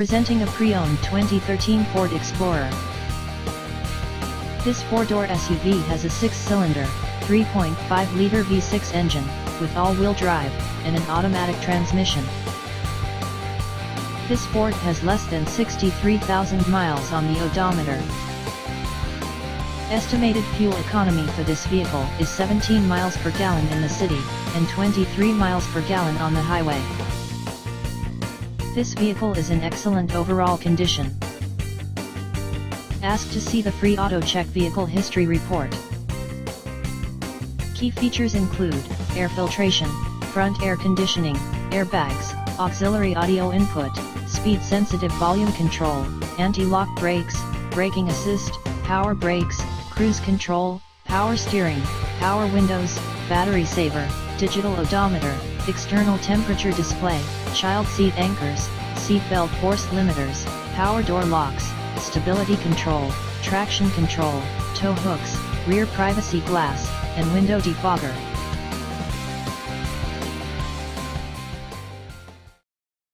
Presenting a pre-owned 2013 Ford Explorer. This four-door SUV has a 6-cylinder, 3.5-liter V6 engine, with all-wheel drive, and an automatic transmission. This Ford has less than 63,000 miles on the odometer. Estimated fuel economy for this vehicle is 17 miles per gallon in the city, and 23 miles per gallon on the highway. This vehicle is in excellent overall condition. Ask to see the free AutoCheck Vehicle History Report. Key features include air filtration, front air conditioning, airbags, auxiliary audio input, speed-sensitive volume control, anti-lock brakes, braking assist, power brakes, cruise control, power steering, power windows, battery saver, digital odometer, external temperature display, child seat anchors, seat belt force limiters, power door locks, stability control, traction control, tow hooks, rear privacy glass, and window defogger.